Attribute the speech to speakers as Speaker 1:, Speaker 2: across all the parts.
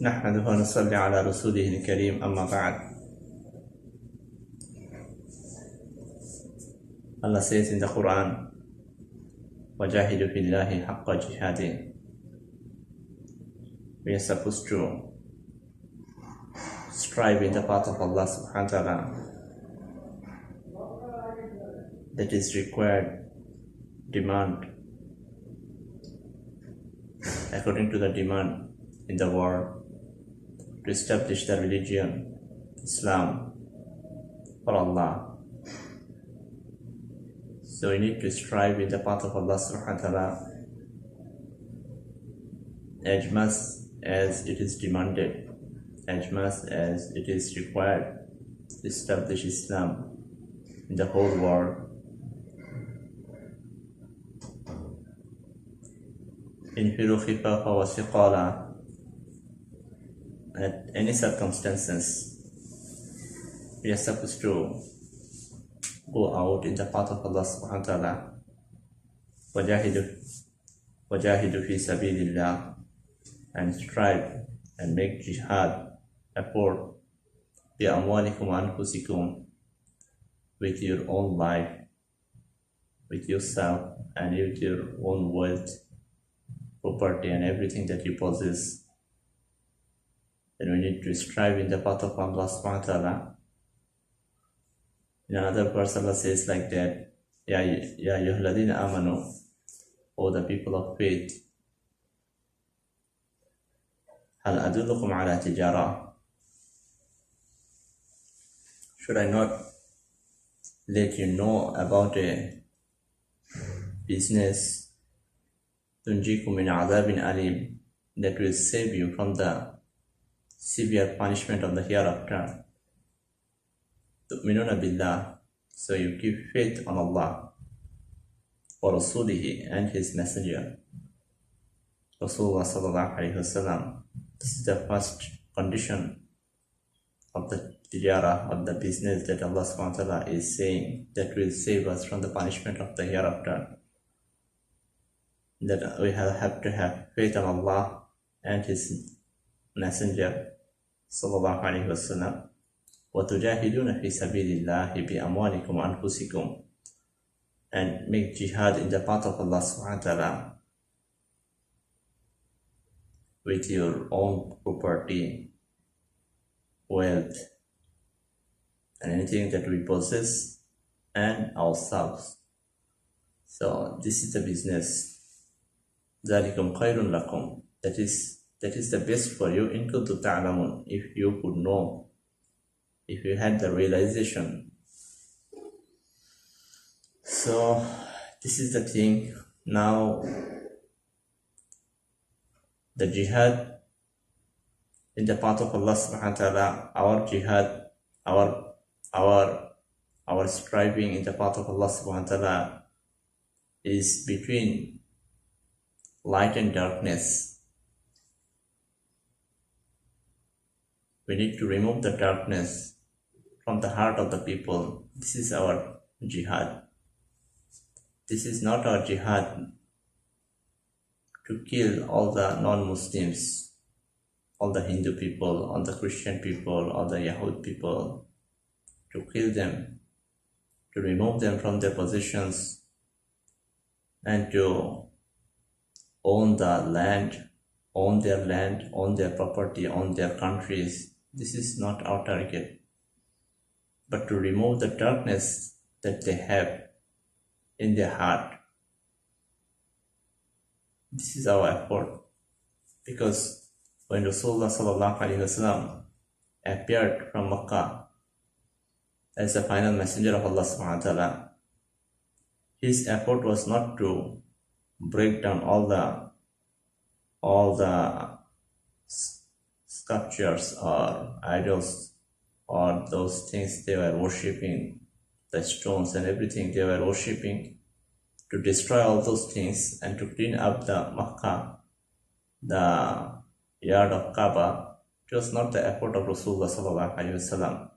Speaker 1: نحمده ونصلي على رسوله الكريم أما بعد. Allah says in the Quran, وَجَاهِدُوا فِي اللَّهِ حَقَّ جِهَادِهِ. We are supposed to strive in the path of Allah subhanahu wa ta'ala. That is required, demand, according to the demand in the world, to establish the religion, Islam, for Allah. So we need to strive in the path of Allah subhanahu wa ta'ala as much as it is demanded, as much as it is required to establish Islam in the whole world. انفروا خفافا وثقالا. At any circumstances, we are supposed to go out in the path of Allah subhanahu wa ta'ala. وَجَاهِدُوا فِي سَبِيلِ اللَّهِ. And strive and make jihad, effort, بِأَمْوَالِكُمْ وَأَنفُسِكُمْ, with your own life, with yourself, and with your own wealth, property, and everything that you possess. Then we need to strive in the path of Allah subhanahu wa ta'ala. In another verse, Allah says like that, Ya ayyuhalladhina amanu, O the people of faith, Hal adullukum ala tijara. Should I not let you know about a business, tunjikum min adhabin alim, that will save you from the severe punishment of the hereafter? تُؤْمِنُونَ بِاللَّهِ. So you keep faith on Allah, wa rasulihi, and His Messenger, Rasulullah sallallahu alayhi wa sallam. This is the first condition of the tijara, of the business that Allah subhanahu wa ta'ala is saying that will save us from the punishment of the hereafter. That we have to have faith on Allah and His Messenger sallallahu alayhi wa sallam. وَتُجَاهِدُونَ فِي سَبِيلِ اللَّهِ بِأَمْوَالِكُمْ وَأَنفُسِكُمْ. And make jihad in the path of Allah subhanahu wa ta'ala with your own property, wealth, and anything that we possess, and ourselves. So this is the business. ذَلِكُمْ خَيْرٌ لَكُمْ. That is the best for you, in kuntum ta'lamun, if you could know, if you had the realization. So this is the thing. Now the jihad in the path of Allah subhanahu wa ta'ala, our jihad, our striving in the path of Allah subhanahu wa ta'ala is between light and darkness. We need to remove the darkness from the heart of the people. This is our jihad. This is not our jihad to kill all the non-Muslims, all the Hindu people, all the Christian people, all the Yahud people, to kill them, to remove them from their positions, and to own the land, own their land, own their property, own their countries. This is not our target, but to remove the darkness that they have in their heart. This is our effort. Because when Rasulullah sallallahu alaihi wasallam appeared from Mecca as the final messenger of Allah subhanahu wa ta'ala, his effort was not to break down all the sculptures or idols or those things they were worshipping, the stones and everything they were worshipping, to destroy all those things and to clean up the Makkah, the yard of Kaaba. It was not the effort of Rasulullah sallallahu alaihi wasallam.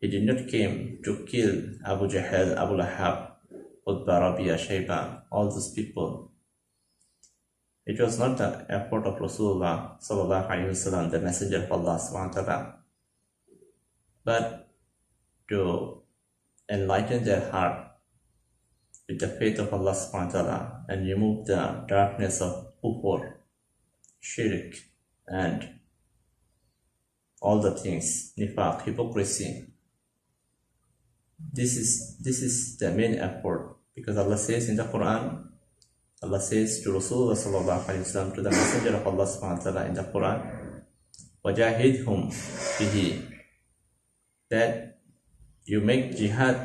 Speaker 1: He did not came to kill Abu Jahl, Abu Lahab, Utbah, Rabia, Shayba, all those people It was not the effort of Rasulullah sallallahu alaihi wasallam, the messenger of Allah subhanahu wa ta'ala, but to enlighten their heart with the faith of Allah subhanahu wa ta'ala and remove the darkness of kufr, shirk, and all the things, nifaq, hypocrisy. This is the main effort, because Allah says in the Quran, Allah says to Rasulullah sallallahu alaihi wasallam, to the messenger of Allah subhanahu wa ta'ala in the Quran, wajahidhum bihi, that you make jihad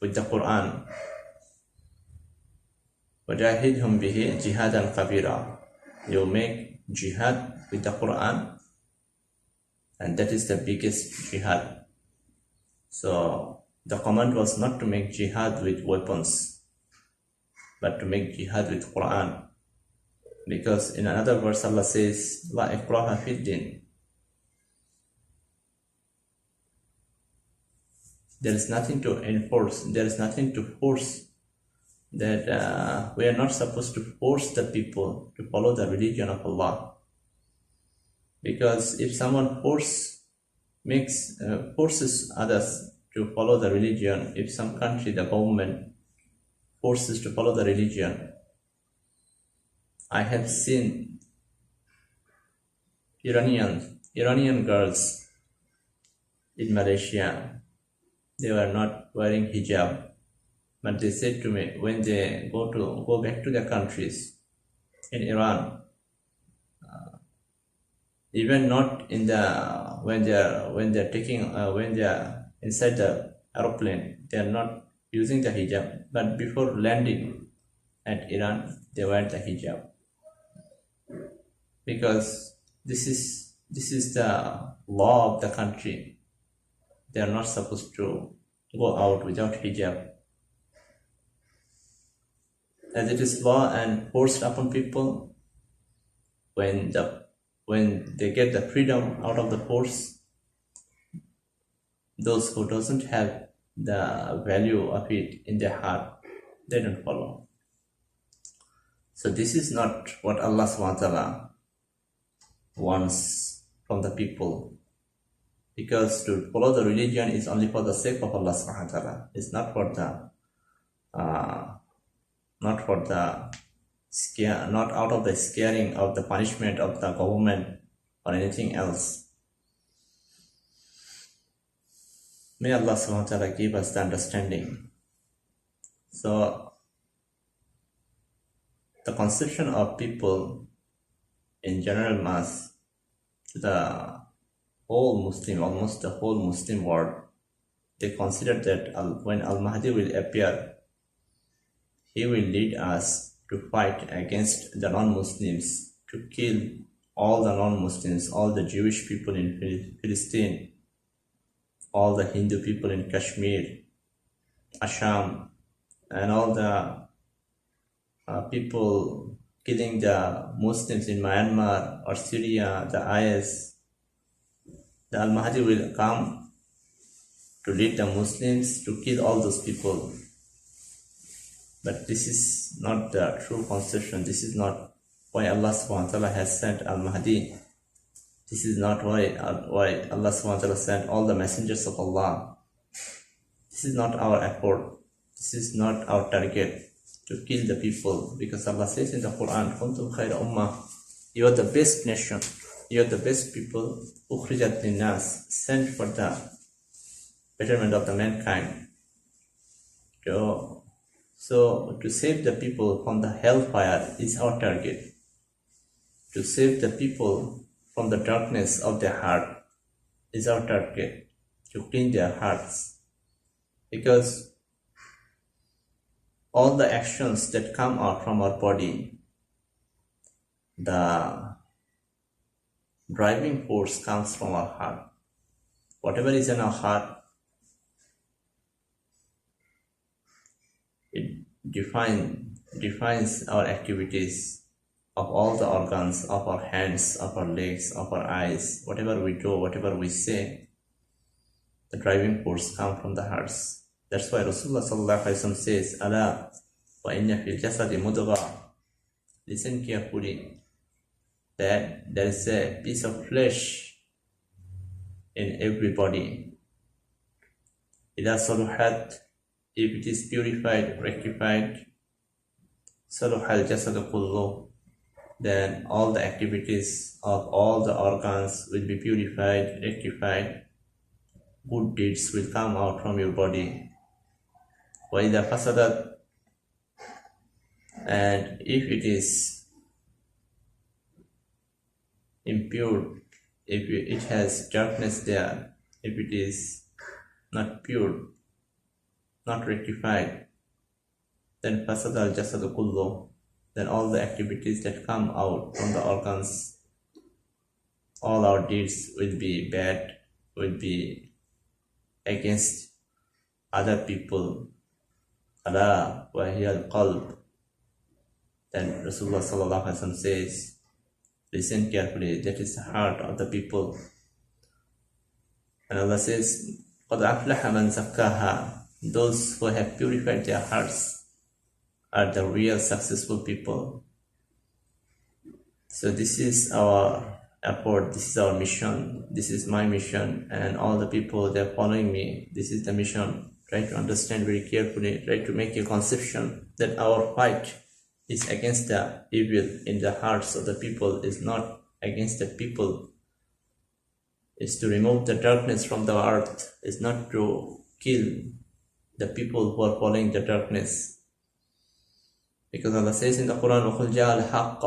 Speaker 1: with the Quran. Wajahidhum bihi jihadan kabira, you make jihad with the Quran, and that is the biggest jihad. So the command was not to make jihad with weapons, but to make jihad with Quran, because in another verse Allah says, La ikraha fid din. There is nothing to enforce, there is nothing to force, that we are not supposed to force the people to follow the religion of Allah. Because if someone forces others to follow the religion, if some country, the government, forces to follow the religion, I have seen Iranian girls in Malaysia, they were not wearing hijab, but they said to me, when they go back to their countries in Iran, even not in the when they are inside the aeroplane, they are not using the hijab, but before landing at Iran, they wear the hijab, because this is the law of the country. They are not supposed to go out without hijab. As it is law and forced upon people, when they get the freedom out of the force, those who doesn't have the value of it in their heart, they don't follow. So this is not what Allah subhanahu wa ta'ala wants from the people, because to follow the religion is only for the sake of Allah subhanahu wa ta'ala. It's not for the scare, not out of the scaring of the punishment of the government or anything else. May Allah subhanahu wa ta'ala give us the understanding. So the conception of people in general mass, the whole Muslim, almost the whole Muslim world, they consider that when Al-Mahdi will appear, he will lead us to fight against the non-Muslims, to kill all the non-Muslims, all the Jewish people in Palestine, all the Hindu people in Kashmir, Assam, and all the people killing the Muslims in Myanmar or Syria, the IS. The Al-Mahdi will come to lead the Muslims to kill all those people. But this is not the true conception. This is not why Allah subhanahu wa ta'ala has sent Al-Mahdi. This is not why Allah subhanahu wa ta'ala sent all the messengers of Allah. This is not our effort. This is not our target, to kill the people, because Allah says in the Quran, Kuntum khayra ummah, you are the best nation, you are the best people, ukhrijat linnas, sent for the betterment of the mankind. So to save the people from the hellfire is our target. To save the people from the darkness of their heart is our target. To clean their hearts. Because all the actions that come out from our body, the driving force comes from our heart. Whatever is in our heart, it defines our activities of all the organs, of our hands, of our legs, of our eyes. Whatever we do, whatever we say, the driving force comes from the hearts. That's why Rasulullah sallallahu alaihi wasallam says, "Ala wa inna fil jasadi mudghah, listen carefully, that there is a piece of flesh in everybody. إذا صلحت, if it is purified, rectified, صلح الجسد كله, then all the activities of all the organs will be purified, rectified. Good deeds will come out from your body. وَإِذَا فَسَدَتْ, and if it is impure, if it has darkness there, if it is not pure, not rectified, then فَسَدَ الْجَسَدُ كُلُّهُ, then all the activities that come out from the organs, all our deeds will be bad, will be against other people. أَلَا وَهِيَ الْقَلْبُ. Then Rasulullah sallallahu alaihi wasallam says, listen carefully, that is the heart of the people. And Allah says, قَدْ أَفْلَحَ مَنْ زَكَّاهَا. Those who have purified their hearts are the real successful people. So this is our effort, this is our mission, this is my mission, and all the people, they are following me. This is the mission. Try to understand very carefully, try to make a conception that our fight is against the evil in the hearts of the people, is not against the people. Is to remove the darkness from the earth, is not to kill the people who are following the darkness. Because Allah says in the Quran, وَقُلْ جَاءَ الْحَقَّ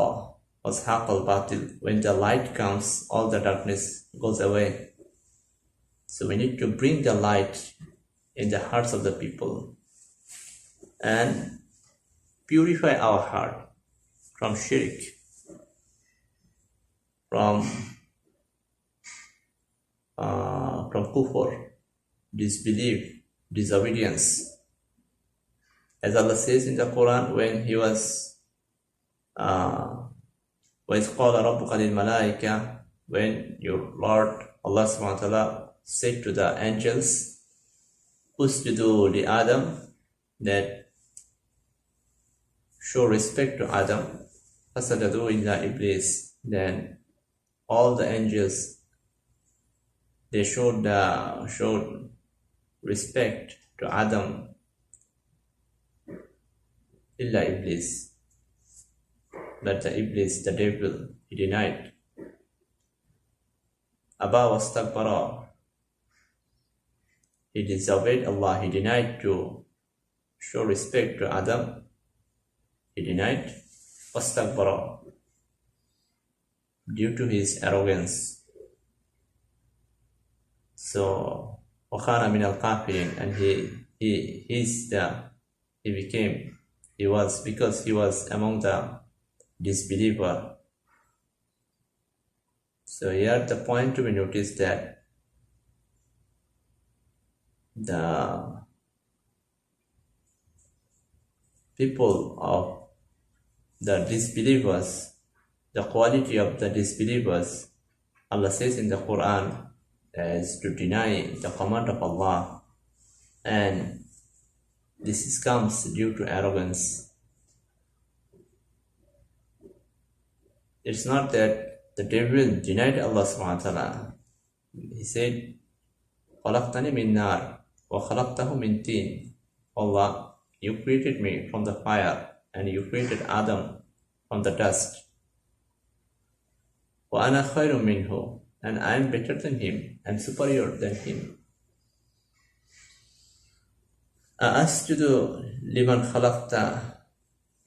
Speaker 1: وَازْحَقَ الْبَاطِلِ. When the light comes, all the darkness goes away. So we need to bring the light in the hearts of the people and purify our heart from shirk, from kufr, disbelief, disobedience. As Allah says in the Quran, when He was وَإِذْ قَالَ رَبُّكَ لِلْمَلَائِكَةِ, when your Lord Allah subhanahu wa ta'ala said to the angels, Usjudu li Adam, that show respect to Adam, Fasajadu illa Iblis, then all the angels, they showed respect to Adam, illa Iblis, but the Iblis, the devil, he denied. Aba wastakbara, he disobeyed Allah, he denied to show respect to Adam, he denied, wastakbara, due to his arrogance. So, وَخَانَ مِنَ الْكَافِرِينَ, and he was because he was among the disbeliever. So here the point to be noticed that the people of the disbelievers, the quality of the disbelievers, Allah says in the Quran, is to deny the command of Allah, and this comes due to arrogance. It's not that the devil denied Allah subhanahu wa ta'ala. He said, خَلَقْتَنِي مِن نَارٍ وَخَلَقْتَهُ مِن طِينٍ. Allah, you created me from the fire, and you created Adam from the dust. وَأَنَا خَيْرٌ مِنْهُ, and I am better than him, and superior than him. أَأَسْجُدُ لِمَنْ خَلَقْتَ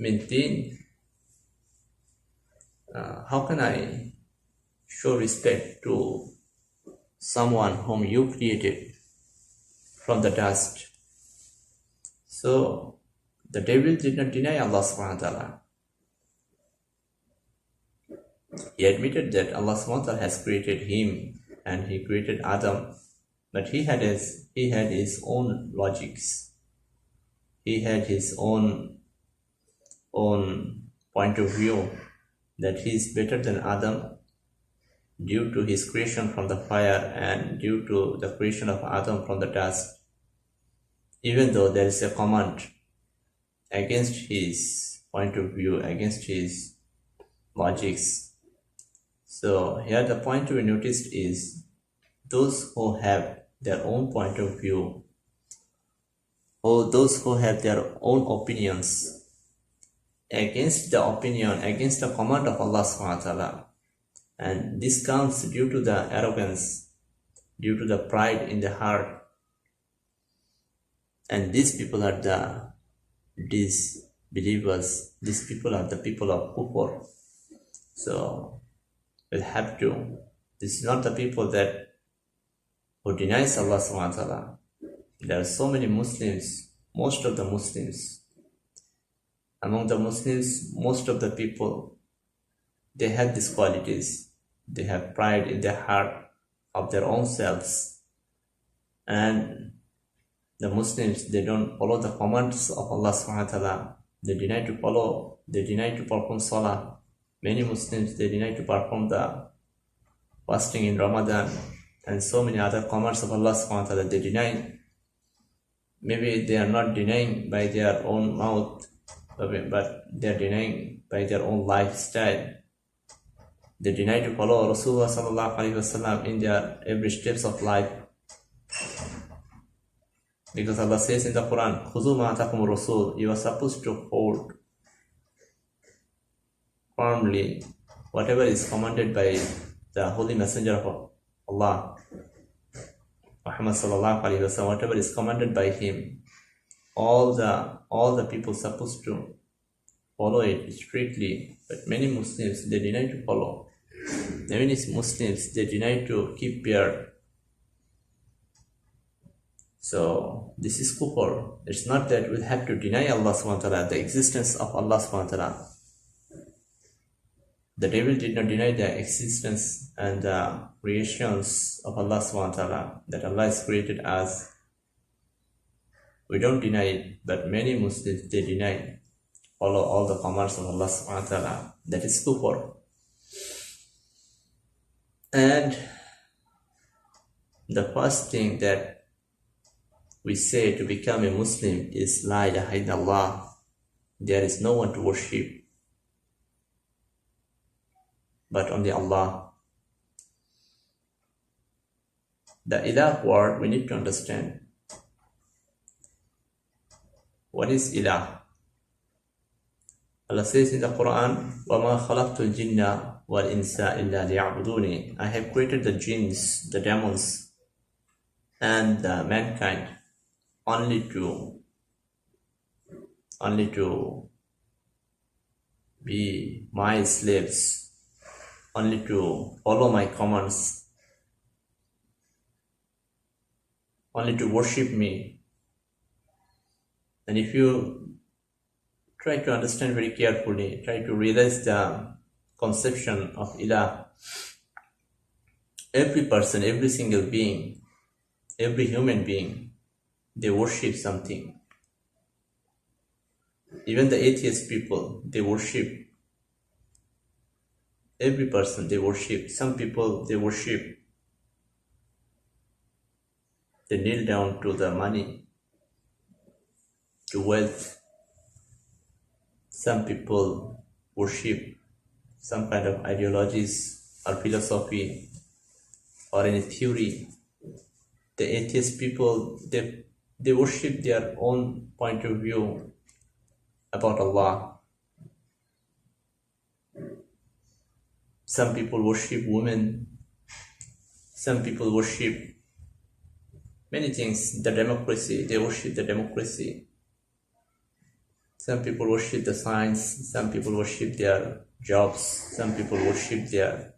Speaker 1: مِن طِينٍ. How can I show respect to someone whom you created from the dust? So the devil did not deny Allah subhanahu wa ta'ala. He admitted that Allah subhanahu wa ta'ala has created him and he created Adam, but he had his own logics. He had his own point of view that he is better than Adam due to his creation from the fire and due to the creation of Adam from the dust. Even though there is a command against his point of view, against his logics. So here the point we noticed is those who have their own point of view, or those who have their own opinions against the opinion, against the command of Allah subhanahu wa ta'ala. And this comes due to the arrogance, due to the pride in the heart. And these people are the disbelievers. These people are the people of kufr. So we'll have to, this is not the people that who denies Allah subhanahu wa ta'ala. There are so many Muslims, most of the Muslims, among the Muslims, most of the people, they have these qualities. They have pride in their heart of their own selves. And the Muslims, they don't follow the commands of Allah subhanahu wa ta'ala. They deny to follow, they deny to perform salah. Many Muslims, they deny to perform the fasting in Ramadan and so many other commands of Allah subhanahu wa ta'ala. They deny. Maybe they are not denying by their own mouth, but they are denying by their own lifestyle. They deny to follow Rasulullah sallallahu alaihi wasallam in their every steps of life. Because Allah says in the Quran, "Khudhu ma atakum rasul," you are supposed to hold firmly whatever is commanded by the Holy Messenger of Allah, Muhammad sallallahu alaihi wasallam, whatever is commanded by him. All the people supposed to follow it strictly, but many Muslims, they deny to follow. Many Muslims, they deny to keep beard. So this is kufr. It's not that we have to deny Allah subhanahu wa ta'ala, the existence of Allah subhanahu wa ta'ala. The devil did not deny the existence and the creations of Allah subhanahu wa ta'ala, that Allah has created us. We don't deny it, but many Muslims, they deny, follow all the commands of Allah subhanahu wa ta'ala. That is kufr. And the first thing that we say to become a Muslim is La ilaha illallah. There is no one to worship but only Allah. The ilah word we need to understand. What is ilah? Allah says in the Quran, وَمَا خَلَقْتُ الْجِنَّ وَالْإِنسَ إِلَّا لِيَعْبُدُونِ. I have created the jinns, the demons, and the mankind only to be my slaves, only to follow my commands, only to worship me. And if you try to understand very carefully, try to realize the conception of ilah, every person, every single being, every human being, they worship something. Even the atheist people, they worship. Every person, they worship. Some people, they worship. They kneel down to the money, to wealth. Some people worship some kind of ideologies or philosophy or any theory. The atheist people, they worship their own point of view about Allah. Some people worship women. Some people worship many things. The democracy, they worship the democracy. Some people worship the science. Some people worship their jobs. Some people worship their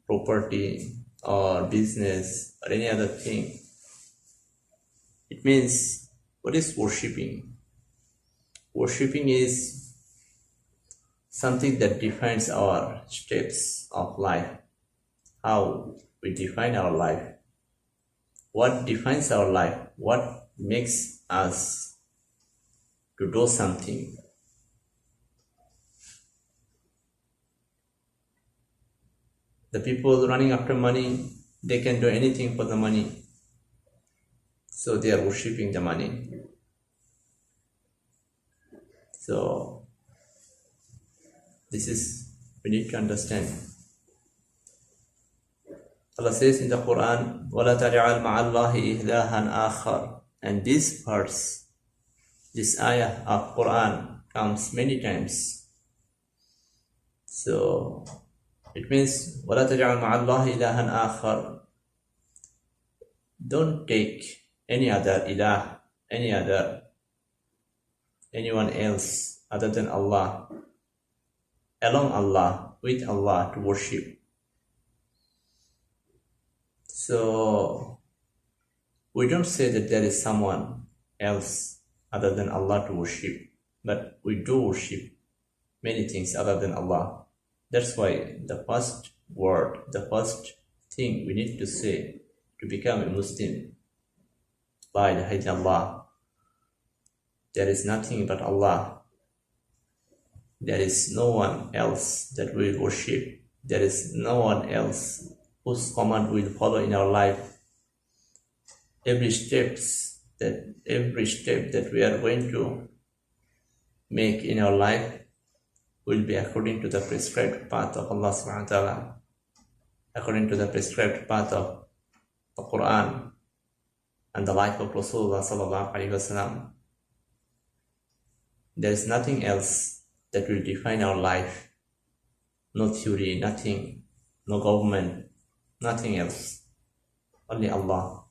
Speaker 1: property or business or any other thing. It means, what is worshipping? Worshipping is something that defines our steps of life, how we define our life, what defines our life, what makes us to do something. The people running after money, they can do anything for the money, so they are worshipping the money. So This is, we need to understand. Allah says in the Quran, وَلَا تَجْعَلْ مَعَ اللَّهِ إِلَهًا آخَرَ. And this verse, this ayah of Quran comes many times. So it means وَلَا تَجْعَلْ مَعَ اللَّهِ إِلَهًا آخَرَ. Don't take any other ilah, anyone else other than Allah, along Allah, with Allah to worship. So we don't say that there is someone else other than Allah to worship, but we do worship many things other than Allah. That's why the first word, the first thing we need to say to become a Muslim, La ilaha illallah. There is nothing but Allah. There is no one else that we will worship. There is no one else whose command we will follow in our life. Every step that we are going to make in our life will be according to the prescribed path of Allah subhanahu wa ta'ala, according to the prescribed path of the Quran and the life of Rasulullah sallallahu alaihi wasallam. There is nothing else that will define our life. No theory, nothing, no government, nothing else. Only Allah.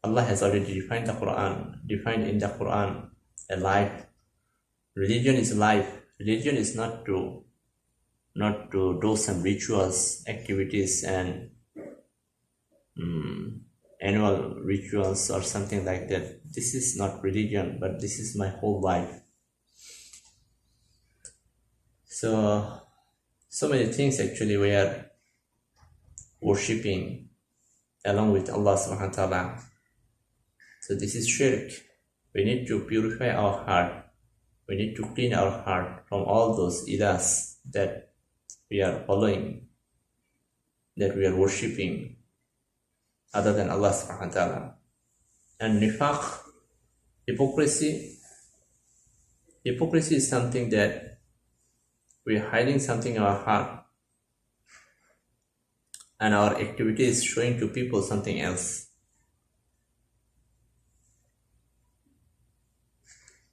Speaker 1: Allah has already defined in the Quran a life. Religion is life. Religion is not to do some rituals, activities, and annual rituals or something like that. This is not religion, but this is my whole life. So many things actually we are worshipping along with Allah subhanahu wa ta'ala. So this is shirk. We need to purify our heart. We need to clean our heart from all those ilahs that we are following, that we are worshipping other than Allah subhanahu wa ta'ala. And nifaq, hypocrisy is something that we are hiding something in our heart, and our activity is showing to people something else.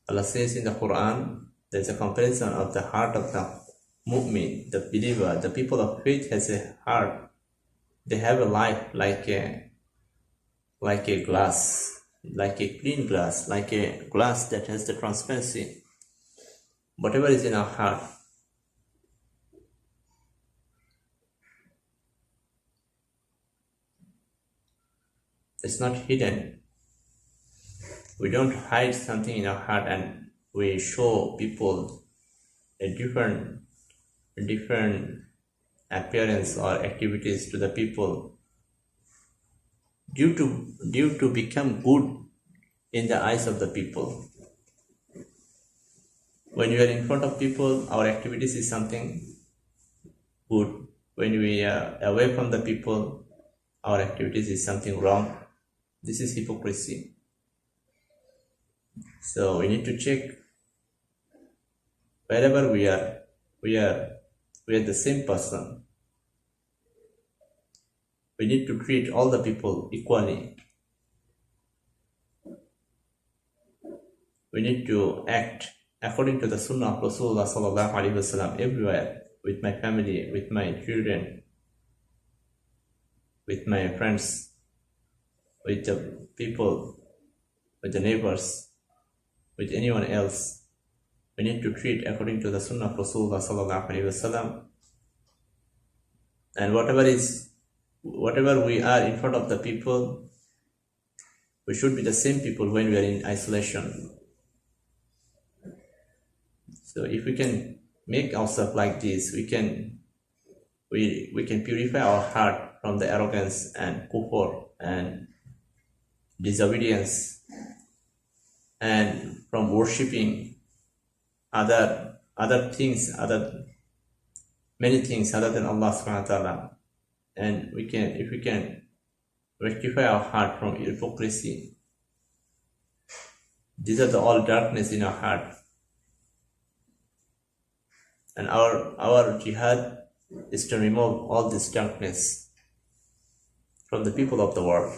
Speaker 1: Allah says in the Quran, there's a comparison of the heart of the mu'min, the believer, the people of faith has a heart. They have a life like a glass, like a clean glass, like a glass that has the transparency. Whatever is in our heart, it's not hidden. We don't hide something in our heart and we show people a different appearance or activities to the people due to become good in the eyes of the people. When we are in front of people, our activities is something good. When we are away from the people, our activities is something wrong. This is hypocrisy. So we need to check. Wherever we are the same person. We need to treat all the people equally. We need to act according to the Sunnah of Rasulullah sallallahu alaihi wasallam everywhere, with my family, with my children, with my friends, with the people, with the neighbors, with anyone else. We need to treat according to the Sunnah of Rasulullah sallallahu alaihi wasallam. And whatever we are in front of the people, we should be the same people when we are in isolation. So if we can make ourselves like this, we can purify our heart from the arrogance and kufr and disobedience, and from worshipping many things other than Allah subhanahu wa ta'ala. And if we can rectify our heart from hypocrisy, these are all darkness in our heart. And our jihad is to remove all this darkness from the people of the world.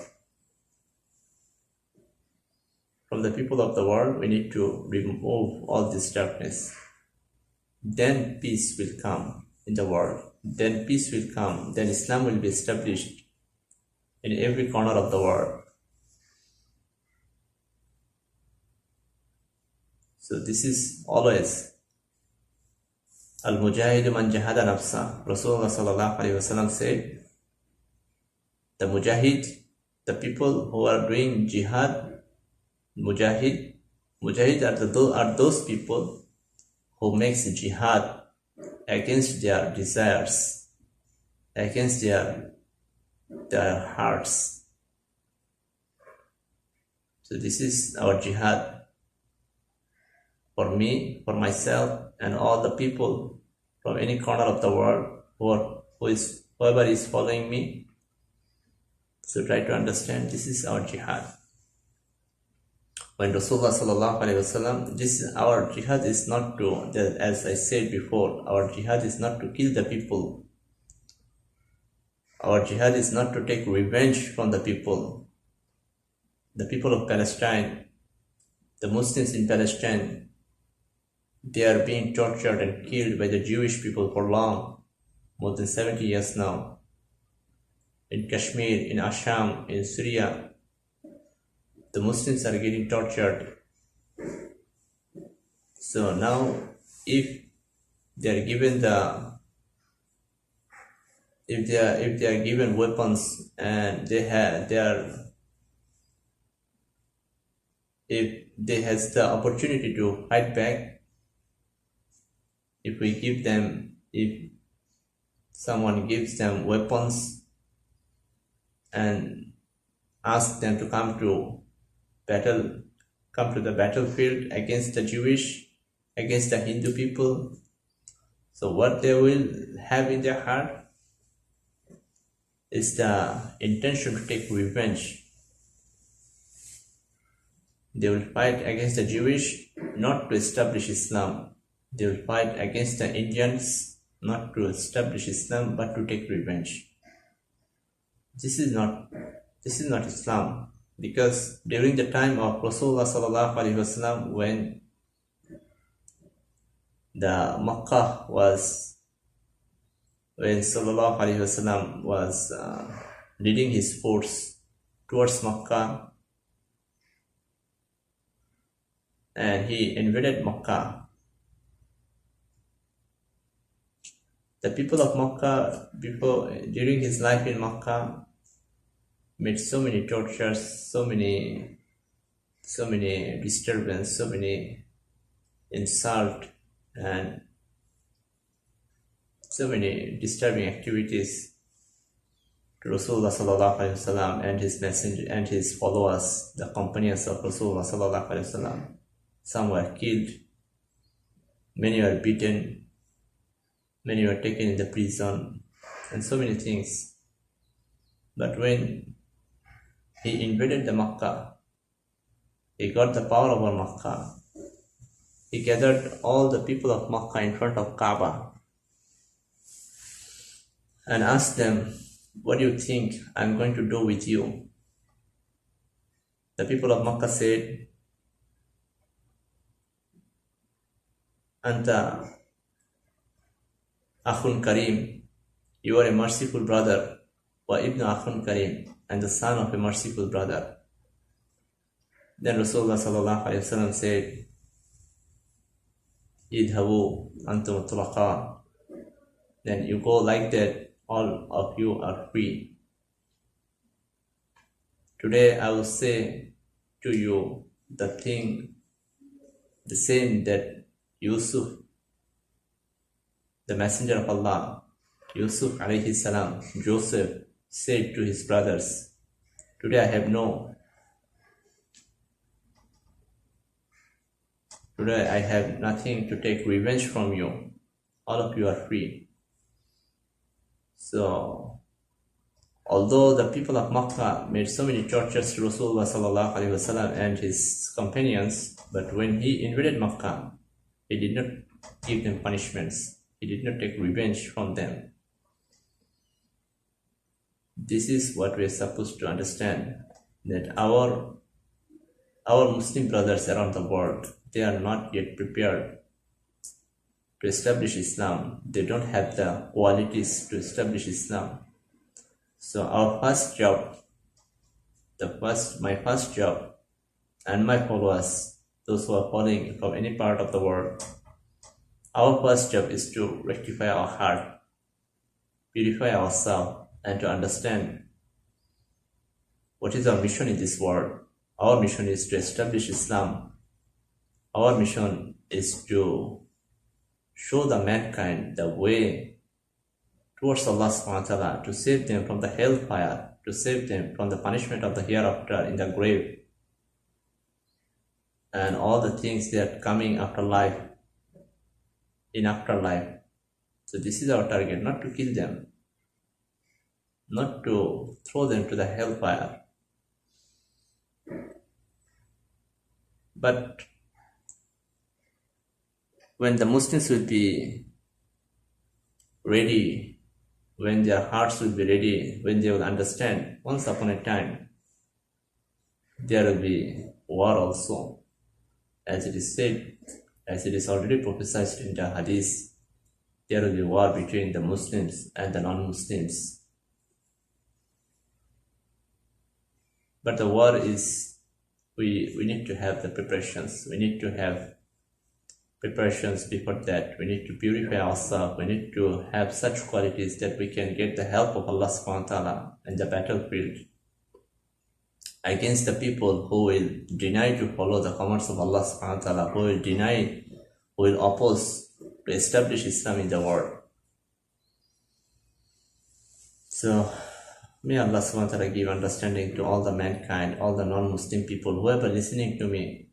Speaker 1: From the people of the world, we need to remove all this darkness. Then peace will come in the world. Then peace will come. Then Islam will be established in every corner of the world. So this is always Al-Mujahidu man jahada nafsa. Rasulullah sallallahu alayhi wa sallam said, the Mujahid, the people who are doing jihad, Mujahid are those people who makes jihad against their desires, against their hearts. So this is our jihad. For me, for myself, and all the people from any corner of the world whoever is following me. So try to understand, this is our jihad. When Rasulullah sallallahu alaihi wasallam, our jihad is not to, as I said before, our jihad is not to kill the people. Our jihad is not to take revenge from the people. The people of Palestine, the Muslims in Palestine, they are being tortured and killed by the Jewish people for long, more than 70 years now. In Kashmir, in Assam, in Syria, the Muslims are getting tortured. So now, if they are given if they are given weapons and if they has the opportunity to fight back, if someone gives them weapons and asks them to come to the battlefield against the Jewish, against the Hindu people, so what they will have in their heart is the intention to take revenge. They will fight against the Jewish, not to establish Islam. They will fight against the Indians, not to establish Islam, but to take revenge. This is not Islam, because during the time of Rasulullah sallallahu alaihi wasallam, when sallallahu alaihi wasallam was leading his force towards Makkah, and he invaded Makkah. The people of Makkah, during his life in Makkah, made so many tortures, so many disturbance, so many insult, and so many disturbing activities to Rasulullah sallallahu alaihi wasallam and his messenger and his followers, the companions of Rasulullah sallallahu alaihi wasallam. Some were killed, many were beaten, many were taken in the prison, and so many things. But when he invaded the Makkah, he got the power over Makkah. He gathered all the people of Makkah in front of Kaaba and asked them, what do you think I'm going to do with you? The people of Makkah said, Anta Akhun Karim, you are a merciful brother, wa ibn Akhun Karim, and the son of a merciful brother. Then Rasulullah sallallahu alaihi wasallam said, Idhabu antum tulaqa. Then you go like that, all of you are free. Today I will say to you the same that Yusuf, the messenger of Allah, Yusuf alayhi salam, Joseph, said to his brothers, today I have nothing to take revenge from you. All of you are free. So, although the people of Makkah made so many tortures to Rasulullah sallallahu alaihi wasallam and his companions, but when he invaded Makkah, he did not give them punishments. He did not take revenge from them. This is what we are supposed to understand, that our Muslim brothers around the world, they are not yet prepared to establish Islam. They don't have the qualities to establish Islam. So our first job, my first job, and my followers, those who are following from any part of the world, our first job is to rectify our heart, purify ourselves, and to understand what is our mission in this world. Our mission is to establish Islam. Our mission is to show the mankind the way towards Allah subhanahu wa ta'ala, to save them from the hellfire, to save them from the punishment of the hereafter in the grave, and all the things that are coming after life, in afterlife. So this is our target, not to kill them, not to throw them to the hellfire. But when the Muslims will be ready, when their hearts will be ready, when they will understand, once upon a time, there will be war also. As it is said, as it is already prophesied in the Hadith, there will be war between the Muslims and the non-Muslims. But the war is, we need to have the preparations. We need to have preparations before that. We need to purify ourselves. We need to have such qualities that we can get the help of Allah subhanahu wa ta'ala in the battlefield against the people who will deny to follow the commands of Allah subhanahu wa ta'ala, who will deny, who will oppose to establish Islam in the world. So may Allah subhanahu wa ta'ala give understanding to all the mankind, all the non-Muslim people, whoever listening to me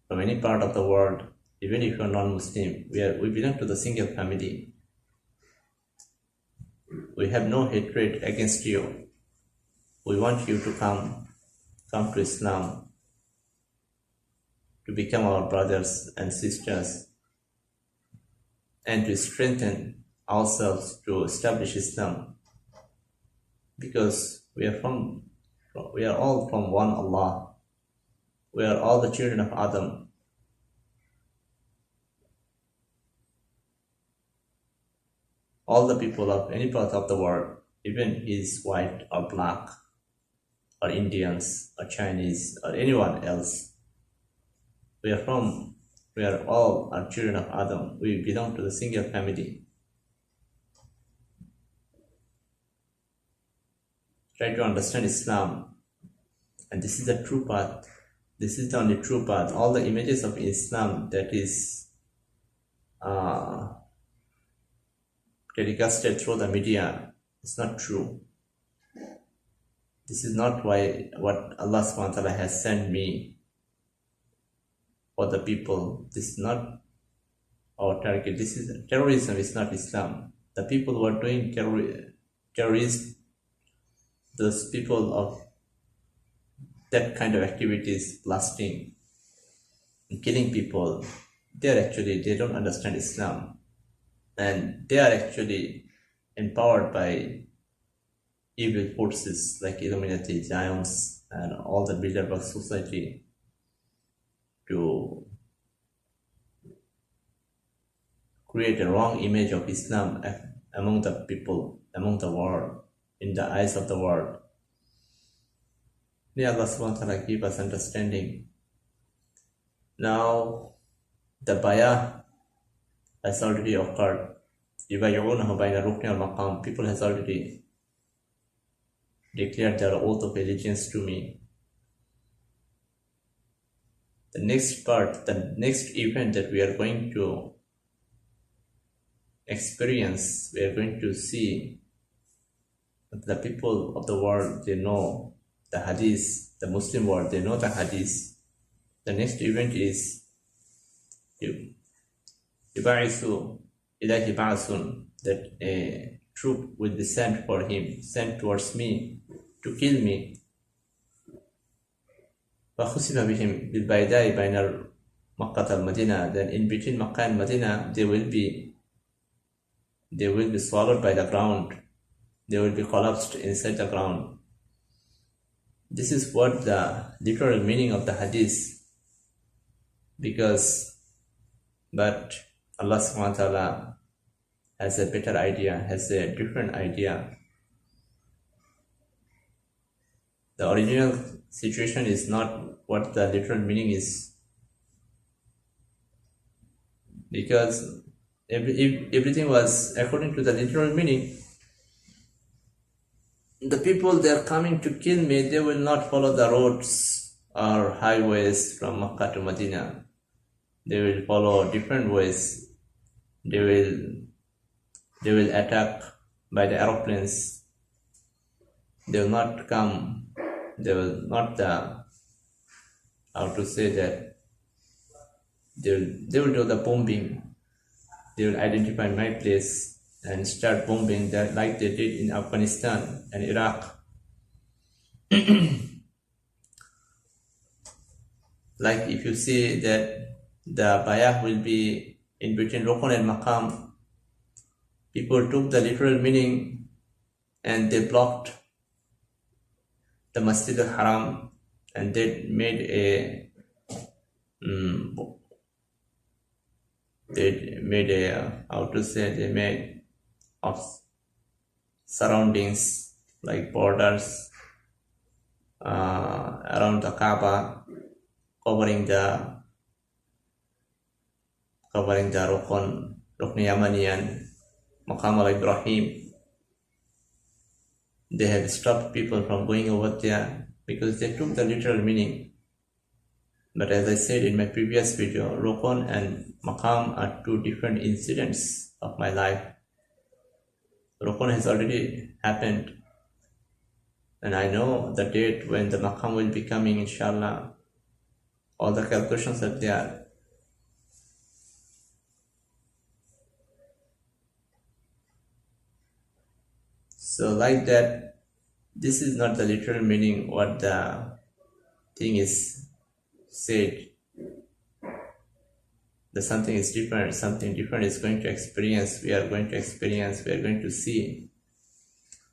Speaker 1: from any part of the world. Even if you are non-Muslim, we belong to the single family. We have no hatred against you. We want you to come to Islam, to become our brothers and sisters, and to strengthen ourselves to establish Islam. Because we are all from one Allah. We are all the children of Adam. All the people of any part of the world, even he is white or black, or Indians, or Chinese, or anyone else, we are all children of Adam. We belong to the single family. Try to understand Islam, and this is the true path. This is the only true path. All the images of Islam that is telecasted through the media is not true. This is not what Allah subhanahu wa ta'ala has sent me for the people. This is not our target. Terrorism is not Islam. The people who are doing terrorism, those people of that kind of activities, blasting and killing people, they don't understand Islam. And they are actually empowered by evil forces like Illuminati, Giants, and all the Bilderberg Society to create a wrong image of Islam among the people, among the world, in the eyes of the world. May Allah subhanahu wa ta'ala give us understanding. Now, the bayah has already occurred. People has already declared their oath of allegiance to me. The next part, the next event that we are going to experience, we are going to see that the people of the world, they know the hadith, the Muslim world, they know the hadith. The next event is that a troop will be sent for him, sent towards me to kill me. فَخُسِفَ بِهِمْ بِالْبَيْدَاءِ بَيْنَ مَكَّةَ الْمَدِينَةِ. Then in between Makkah and Medina there will be they will be swallowed by the ground. They will be collapsed inside the ground. This is what the literal meaning of the hadith. But Allah subhanahu wa ta'ala has a better idea, has a different idea. The original situation is not what the literal meaning is, because if everything was according to the literal meaning, the people they are coming to kill me, they will not follow the roads or highways from Mecca to Medina. They will follow different ways. They will attack by the aeroplanes. They will not come. They will not how to say that. They will do the bombing. They will identify my place and start bombing that like they did in Afghanistan and Iraq. Like if you see that the bayah will be in between Rukun and Maqam, people took the literal meaning and they blocked the Masjid al-Haram, and they made they made of surroundings like borders around the Kaaba, covering the Rukn Yamani and Maqam al-Ibrahim. They have stopped people from going over there because they took the literal meaning. But as I said in my previous video, Rukun and Maqam are two different incidents of my life. Rukun has already happened, and I know the date when the Maqam will be coming, inshallah. All the calculations are there. So like that, this is not the literal meaning what the thing is said. That something is different, something different is going to experience, we are going to see.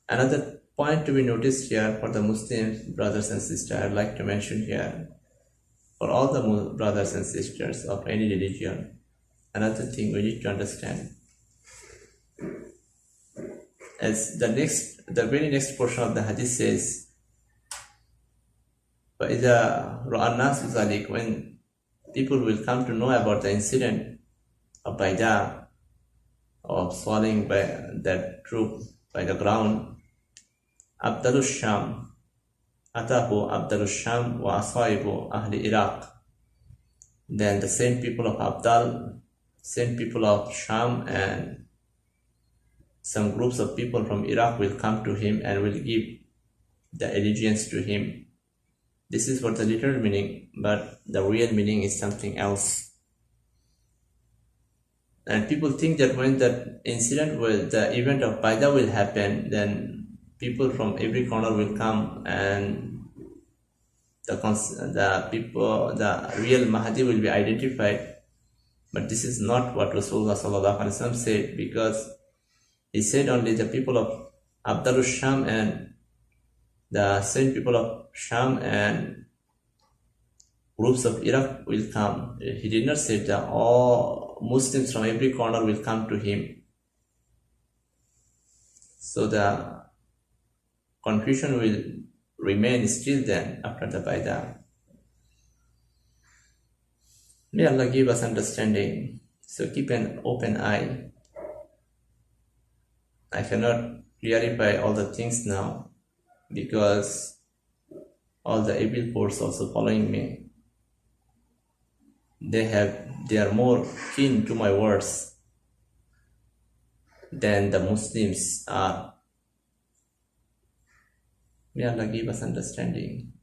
Speaker 1: Another point to be noticed here for the Muslim brothers and sisters, I'd like to mention here, for all the brothers and sisters of any religion, another thing we need to understand. As the very next portion of the hadith says, فَإِذَا رَأَى النَّاسُ ذَلِكَ, when people will come to know about the incident of Baida, of swallowing by that troop by the ground, Abdul Sham, Atahu Abdul Sham wa Asaibu Ahli Iraq. Then the same people of Abdal, same people of Sham, and some groups of people from Iraq will come to him and will give the allegiance to him. This is what the literal meaning, but the real meaning is something else. And people think that when that incident the event of Baida will happen, then people from every corner will come and the real Mahdi will be identified. But this is not what Rasulullah sallallahu alaihi wasallam said, because he said only the people of Abdul Sham and the same people of Sham and groups of Iraq will come. He did not say that all Muslims from every corner will come to him. So the confusion will remain still then after the Baida. May Allah give us understanding. So keep an open eye. I cannot clarify all the things now because all the evil force also following me. They are more keen to my words than the Muslims are. May Allah give us understanding.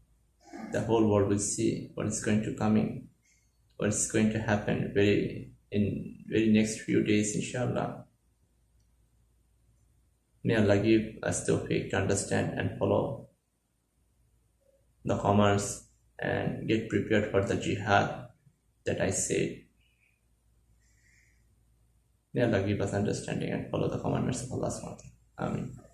Speaker 1: The whole world will see what is going to coming, what is going to happen in very next few days, inshallah. May Allah give us tawfiq to understand and follow the commands and get prepared for the jihad that I said. May Allah give us understanding and follow the commandments of Allah subhanahu wa ta'ala. Ameen.